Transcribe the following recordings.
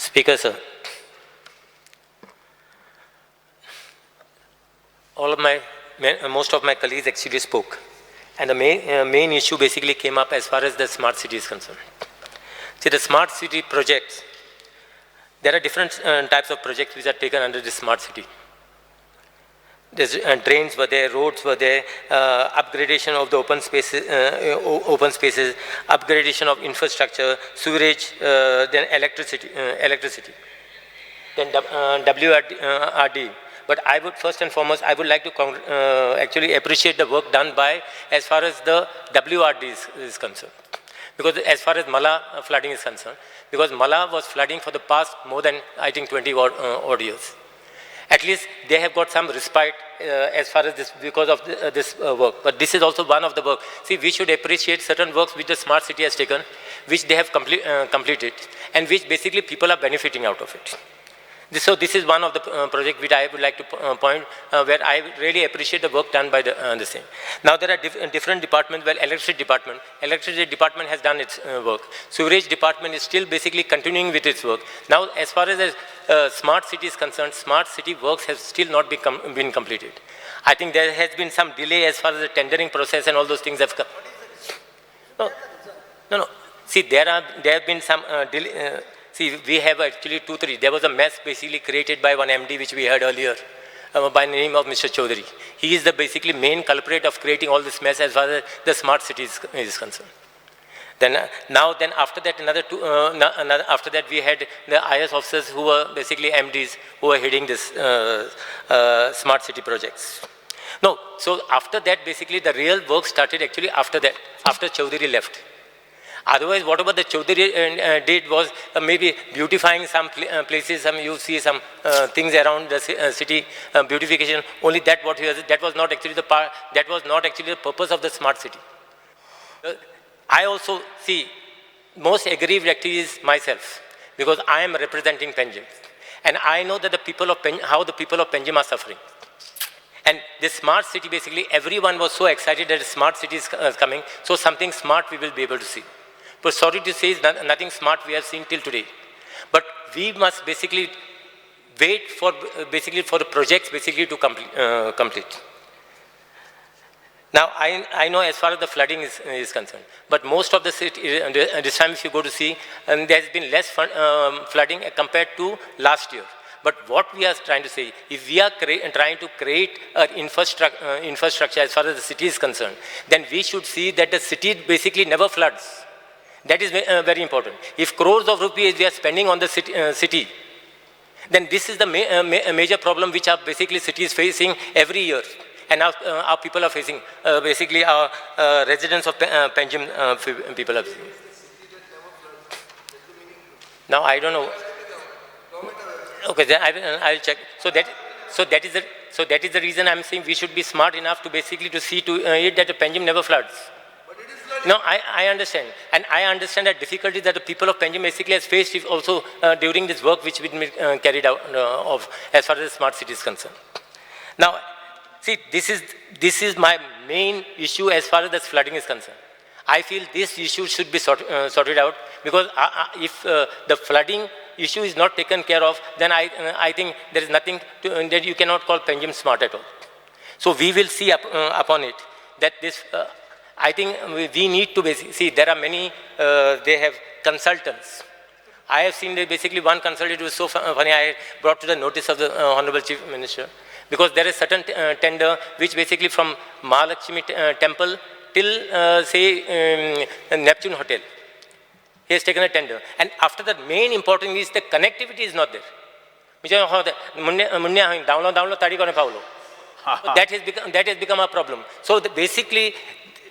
Speaker, sir. Most of my colleagues actually spoke. And the main issue basically came up as far as the smart city is concerned. See, the smart city projects, there are different types of projects which are taken under the smart city. There's, drains were there, roads were there, upgradation of the open spaces, upgradation of infrastructure, sewerage, then electricity, then WRD. But I would first and foremost, I would like to actually appreciate the work done by as far as the WRD is concerned. Because as far as Mala flooding is concerned, because Mala was flooding for the past more than, I think, 20 odd years. At least they have got some respite as far as this, because of this work. But this is also one of the work. See, we should appreciate certain works which the smart city has taken, which they have completed, and which basically people are benefiting out of it. So this is one of the projects which I would like to point, where I really appreciate the work done by the same. Now there are different departments. Well, electricity department has done its work. Sewerage department is still basically continuing with its work. Now, as far as smart city is concerned, smart city works have still not been completed. I think there has been some delay as far as the tendering process and all those things have come. No. See, there have been some delay. See, we have actually 2-3. There was a mess basically created by one MD, which we heard earlier, by the name of Mr. Chaudhary. He is the basically main culprit of creating all this mess as far as the smart city is concerned. Then after that, after that we had the IS officers who were basically MDs who were heading this smart city projects. No, so after that, basically the real work started actually after that, after Chaudhary left. Otherwise, whatever the Chaudhary did was maybe beautifying some places, you see some things around the city, beautification. Only that that was not actually the purpose of the smart city. I also see most aggrieved actually is myself, because I am representing Panjim, and I know that how the people of Panjim are suffering. And this smart city, basically, everyone was so excited that a smart city is coming, so something smart we will be able to see. But sorry to say, nothing smart we have seen till today. But we must basically wait for the projects basically to complete. Now, I know as far as the flooding is concerned, but most of the city, this time if you go to see, there has been less flooding compared to last year. But what we are trying to say, if we are trying to create an infrastructure as far as the city is concerned, then we should see that the city basically never floods. That is very important. If crores of rupees we are spending on the city, then this is the major problem which our basically city is facing every year. And our people are facing, basically our residents of Panjim people are facing. Now, I don't know. Okay, then I will check. So that is the reason I'm saying we should be smart enough to basically to see to it that the Panjim never floods. No, I understand. And I understand the difficulty that the people of Panjim basically has faced also during this work which we carried out as far as the smart city is concerned. Now, see, this is my main issue as far as the flooding is concerned. I feel this issue should be sorted out, because if the flooding issue is not taken care of, then I think there is nothing that you cannot call Panjim smart at all. So we will see upon it that this, I think we need to basically see, there are many, they have consultants. I have seen basically one consultant was so funny, I brought to the notice of the Honorable Chief Minister, because there is certain tender which basically from Mahalakshmi temple till say Neptune Hotel. He has taken a tender. And after that, main important is the connectivity is not there. That has become a problem. So basically,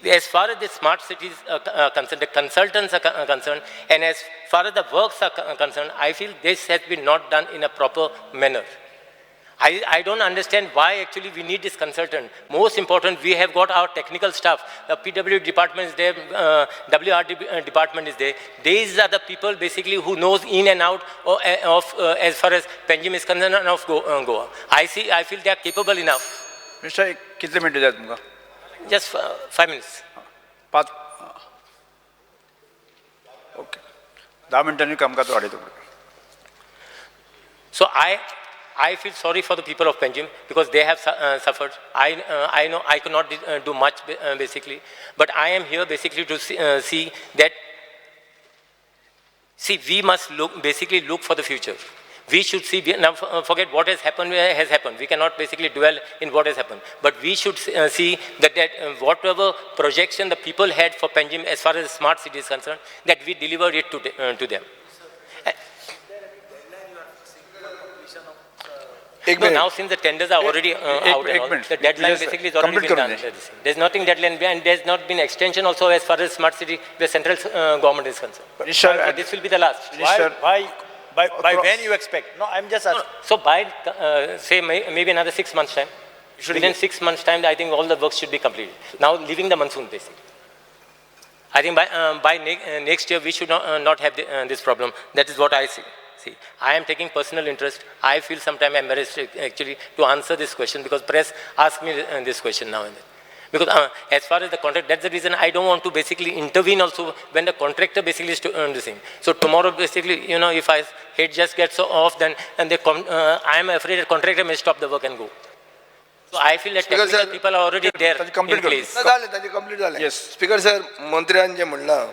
as far as the smart cities are concerned, the consultants are concerned, and as far as the works are concerned, I feel this has been not done in a proper manner. I don't understand why actually we need this consultant. Most important, we have got our technical staff. The PW department is there, WRD department is there. These are the people basically who knows in and out of as far as Panjim is concerned and of Goa. I feel they are capable enough. Mr. कितने minute दे दूँगा? Just 5 minutes. Okay. 10 मिनटांनी काम का तो आड़े तो. So I feel sorry for the people of Panjim because they have suffered. I know I could not do much basically, but I am here basically to see that. See, we must basically look for the future. We should see, now forget what has happened. We cannot basically dwell in what has happened. But we should see that whatever projection the people had for Panjim as far as smart city is concerned, that we deliver it to them. No, now since the tenders are already out, the deadline basically is already been done. There's nothing deadline, and there's not been extension also as far as smart city, the central government is concerned. So this will be the last. By when you expect? No, I'm just asking. So by, say, maybe another 6 months' time. Within 6 months' time, I think all the works should be completed. Now, leaving the monsoon, basically. I think by next year, we should not have this problem. That is what I see. See, I am taking personal interest. I feel sometimes embarrassed, actually, to answer this question because press asked me this question now and then. Because as far as the contract, that's the reason I don't want to basically intervene also when the contractor basically is to earn this thing. So tomorrow basically, you know, if I head just gets off, then and I am afraid the contractor may stop the work and go. So I feel that technical people are already there in place. Yes. Speaker sir, मंत्र्यान जे म्हणला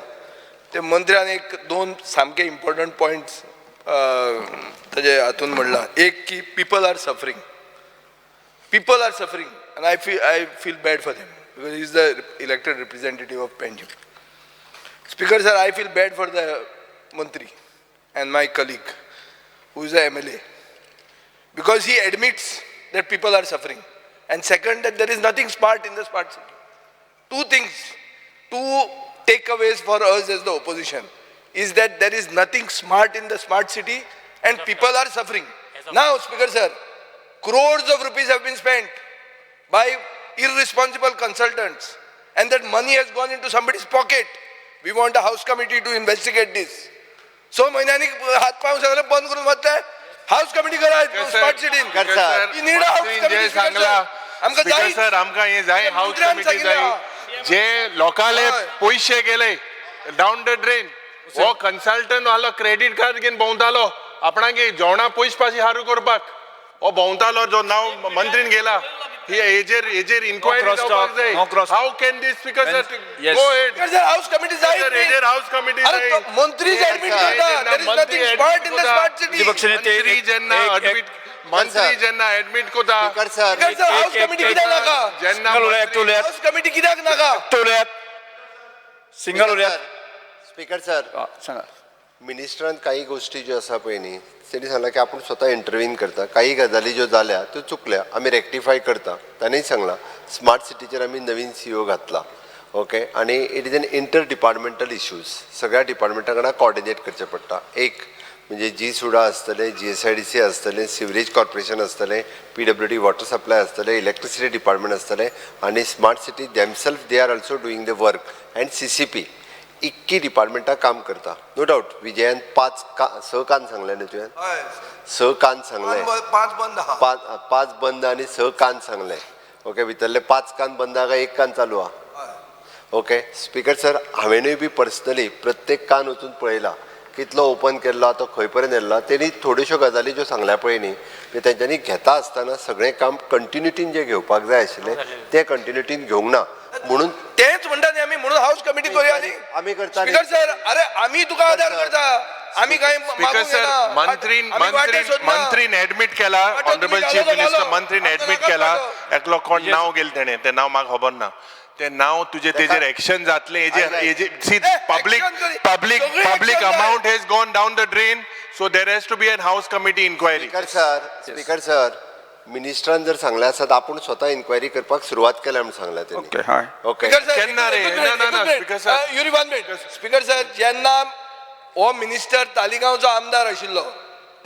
ते मंत्र्यान एक दोन सामके important points ताजे हातून म्हणला. एक की people are suffering. People are suffering. And I feel bad for them because he is the elected representative of Panjim. Speaker sir, I feel bad for the Mantri and my colleague who is a MLA because he admits that people are suffering. And second, that there is nothing smart in the smart city. Two things, two takeaways for us as the opposition is that there is nothing smart in the smart city and people are suffering. Now, Speaker sir, crores of rupees have been spent by irresponsible consultants and that money has gone into somebody's pocket. We want a house committee to investigate this. So महिन्यानी हात पाय सगळं बंद करून म्हटलंय house committee करा smart city sir need a house committee Sangla आमका जाय sir आमका हे जाय हाऊस कमिटी जाय जे लोकाले पैसे गेले डाउन द ड्रेन वो कन्सल्टंट वालो क्रेडिट कार्ड घेवन भोंवतालो आपणागे जेवणा पयस पाशी हारू करपाक ओ भोंवतालो जो नाव मंत्रीन गेला he ejer inquiry how can this speaker sir go ahead sir house committee jai ejer house committee jai मंत्री admit करता there is nothing smart in the smart city मंत्री ज्यांना admit मंत्री ज्यांना admit कोता speaker sir house committee कित्याक नाका ज्यांना house committee कित्याक नाका सिंगल स्पीकर सर सांगा मिनिस्टरान काही गोष्टी ज्यो आसा पळय न्ही तेणी सांगला की आपण स्वतः इंटरव्हीन करता काही गजाली ज्यो जाल्या त्यो चुकल्या आमी रेक्टिफाय करता ताणेंय सांगला स्मार्ट सिटीचेर आमी नवीन सीओ घातला ओके आनी it is an inter departmental issues सगळ्या डिपार्टमेंटा वांगडा कोऑर्डिनेट करचें पडटा एक म्हणजे जी सुडा आसतले GSIDC आसतले सिवरेज कॉर्पोरेशन आसतले PWD वॉटर सप्लाय आसतले इलेक्ट्रिसिटी डिपार्टमेंट आसतले आनी smart city themselves they are also doing the work and CCP इक्की डिपार्टमेंटा काम करता नो डाउट विजयान 6 कान सांगले न्ही तुवें 6 कान सांगले 5 बंद आनी 6 कान सांगले ओके भितरले 5 कान बंद आहा 1 कान चालू आहा ओके स्पीकर सर हांवेनूय बी पर्सनली प्रत्येक कान वचून पळयला कितलो ओपन केल्लो तो खंय पर्यंत येयल्लो तेणी थोड्योश्यो गजाली ज्यो सांगल्या पळय न्ही ते तेंच्यांनी घेता आसतना सगळें काम कंटिन्युटीन जें घेवपाक जाय आशिल्लें तें कंटिन्युटीन घेवंक ना म्हणून तेच म्हणटा न्ही आमी म्हणून हाऊस कमिटी करूया न्ही आमी करता स्पीकर सर अरे आमी तुका आदार करता आमी काय स्पीकर सर मंत्रीन एडमिट केला ऑनरेबल चीफ मिनिस्टर मंत्रीन एडमिट केला एकलो कोण नाव गेल तेणे ते नाव म्हाका खबर ना ते नाव तुजे तेजेर एक्शन जातले हेजे सी public amount has gone down the drain so there has to be an house committee inquiry speaker sir मिनिस्टरान जर सांगले आसत आपण स्वतः इन्क्वायरी करपाक सुरवात केल्या म्हणून सांगला तेणी ओके केन्ना रे ना speaker sir Yuri 1 minute speaker sir जेन्ना हो मिनिस्टर तालिगांवचो आमदार आशिल्लो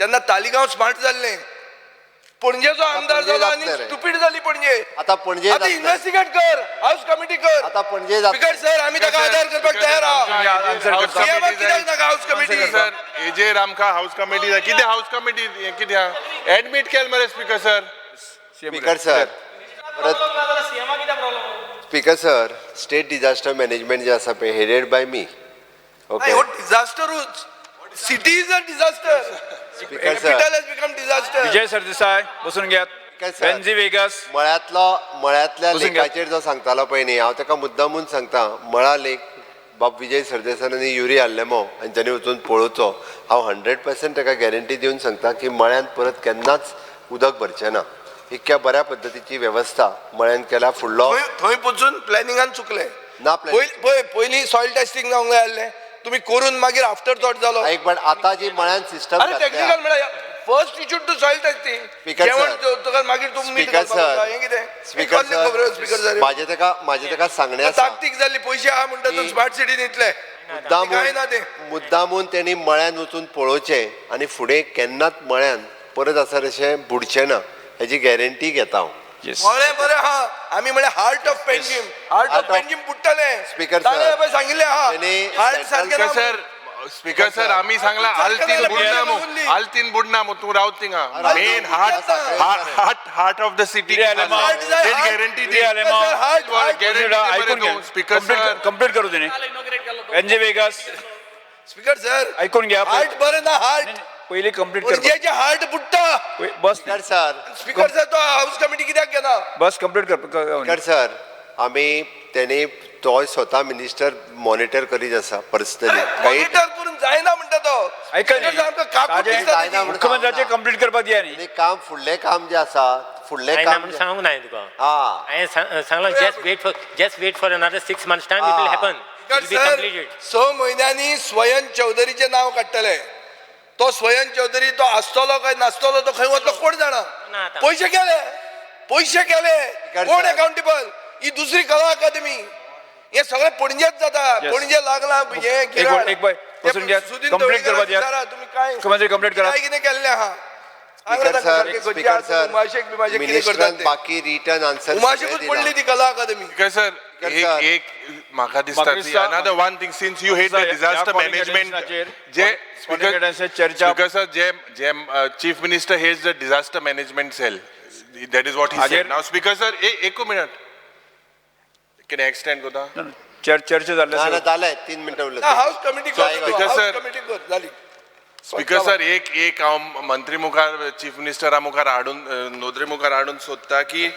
तेन्ना तालिगांव स्मार्ट जाल्ले पणजेचो आमदार जालो आनी स्टुपीड जाली पणजे आता पणजे आता इन्व्हेस्टिगेट कर हाऊस कमिटी कर आता पणजे स्पीकर सर आमी ताका आदार करपाक तयार आहा कित्याक नाका हाऊस कमिटी सर हेजेर आमकां हाऊस कमिटी जाय कितें हाऊस कमिटी कित्याक एडमिट केल मरे speaker sir speaker sir state disaster management जे आसा पळय हेडेड बाय मी ओके डिजास्टरूच City is a disaster. Speaker, sir. Capital has become disaster. Vijay Sardesai बसून घ्यात. Speaker, sir. बेन्झी वेगस मळ्यातल्या बसून घ्या. लेखाचेर जो सांगतालो पळय न्ही हांव ताका मुद्दामून सांगता मळा लेख बाब विजय सरदेसायानी युरी हाडले मो आनी ताणी वचून पळोवचो. हांव 100% ताका गॅरंटी दिवन सांगता की मळ्यान परत केन्नाच उदक भरचें ना. इतक्या बऱ्या पद्दतीची वेवस्था मळ्यान केल्या. फुडलो थंय पोचून प्लॅनिंगान चुकले ना पयलीं सॉयल टेस्टिंग जावंक जाय आसलें. तुम्ही करून मागीर आफ्टर थॉट जालो. एक पण आता जी मळ्यान सिस्टम अरे टेक्निकल म्हळ्यार first you should do soil testing. Speaker, sir. मागीर तुम्ही Speaker, sir. हें कितें स्पीकर सर माझे ताका सांगणे आसा. ताकतीक जाल्ली पयशे आहा म्हणटा तूं स्मार्ट सिटीन इतले काय ना ते. मुद्दामून तेणी मळ्यान वचून पळोवचें आनी फुडें केन्नाच मळ्यान परत आसा तशें बुडचें ना हेजी गॅरंटी घेता हांव. मळे बरें आहा. आमी म्हळ्यार हार्ट ऑफ पेंजीम बुडटले. Speaker, sir. सांगिल्लें आहा तेणी हार्ट सारकें ना. स्पीकर सर आम्ही सांगला आल्तीन बुडना मग तू रावत थिंगा main heart of the city guarantee speaker sir complete करू देणे. बेन्झी वेगस स्पीकर सर ऐकून घ्या. हार्ट बरें ना हार्ट पहिले कंप्लीट कर. पणजेचे हार्ट बुडटा. बस स्पीकर सर स्पीकर सर तो हाऊस कमिटी कित्याक घेना. बस कंप्लीट कर. स्पीकर सर आमी तेणी तो स्वता मिनिस्टर मॉनिटर करीत आसा पर्सनली. मॉनिटर करून जायना म्हणटा तो. ऐका Speaker sir, आमकां काकूट दिसता जायना तेजी. मुख्यमंत्र्याचे कंप्लीट करपाक दिया न्ही. आनी काम फुडलें काम जें आसा फुडलें हांवें ना काम म्हणून सांगूंक ना तुका. हा हांवें सांगलां just wait for another 6 months time it will happen. It will be sir completed. 6 म्हयन्यांनी स्वयं चौधरीचे नाव काडटले. तो स्वयं चौधरी तो आसतलो काय नासतलो तो खंय वतलो कोण जाणा. ना आतां. पैसे केले कोण अकाउंटेबल. ही दुसरी कला अकादमी हे सगळे पणजेच जाता. Yes. पणजे लागला हे एक बाय बसून घ्या. कंप्लीट करपाक दिया. तुम्ही काय मुख्यमंत्री कंप्लीट करा. काय कितें केल्लें आहा. स्पीकर सर मिनिस्टरान उमाशेक बाकी रिटर्न आन्सर उमाशेकूच पडली ती कला अकादमी. Sir sir. एक म्हाका दिसता another one thing since you hate the disaster management जे स्पीकर सर जे chief minister has the disaster management cell that is what he said. Now speaker sir एक मिनिट can extend कोता चर्चा ना झाल्या. जालें 3 मिनटां उरलें. House committee Speaker sir. Committee कर झाली. स्पीकर सर एक हांव मंत्री मुखार चीफ मिनिस्टरा मुखार हाडून नोंदणी मुखार हाडून सोदता की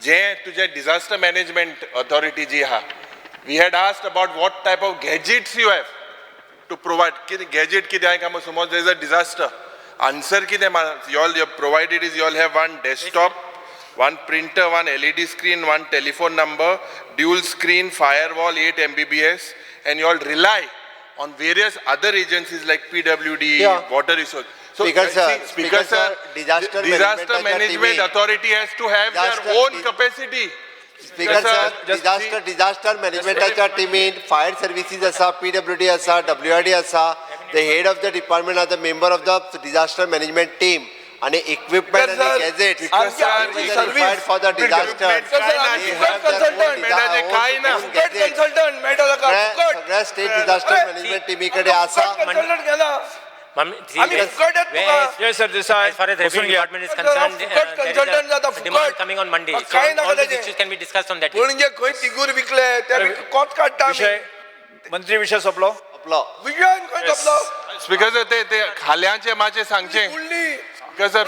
जे तुजे डिझास्टर मॅनेजमेंट ऑथॉरिटी जी आहा we had asked about what type of gadgets you have to provide. कितें गॅजेट कितें आहा काय समज there is a disaster answer कितें you all provided is you all have one desktop, one printer, one LED screen, one telephone number, dual screen, firewall, 8 Mbps, and you all rely on various other agencies like PWD, Yeah. water resource. So, Speaker sir, disaster management authority has to have their own capacity. Speaker sir disaster मॅनेजमेंटाच्या टीमीन fire services आसा, PWD आसा, WRD आसा. The head of the department are the member of the disaster management team आणि equipment आणि gadgets required for the disaster. सगळ्या state disaster management टीमीकडे आसा. Jai Sardesai As far as revenue department is concerned, there is a demand coming on Monday. So all these issues can be discussed on that day. म्हणजे खंय तिगूर विकले त्या कोत काडटा विषय मंत्री विषय सोपलो. आपलो विजयान खंय जपलो. स्पीकर सर ते खाल्यांचे माचे सांगचे. उरली स्पीकर सर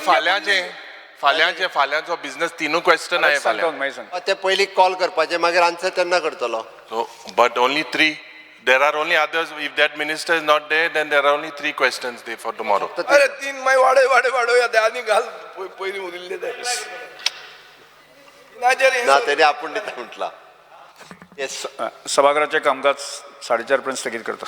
फाल्यांचो बिझनेस तीनू क्वेश्चन आहे फाल्यां. ते पयलीं कॉल करपाचे मागीर आन्सर तेन्ना करतलो. So, but only 3. There are only others. If that minister is not there, then there are only 3 questions there for tomorrow. अरे 3 मागीर वाडोया ते आनी घाल पयलीं उरिल्ले ते ना तेणे आपूण दिता म्हटला. येस सभागृहाचे कामकाज 4:30 पर्यंत स्थगित करतो.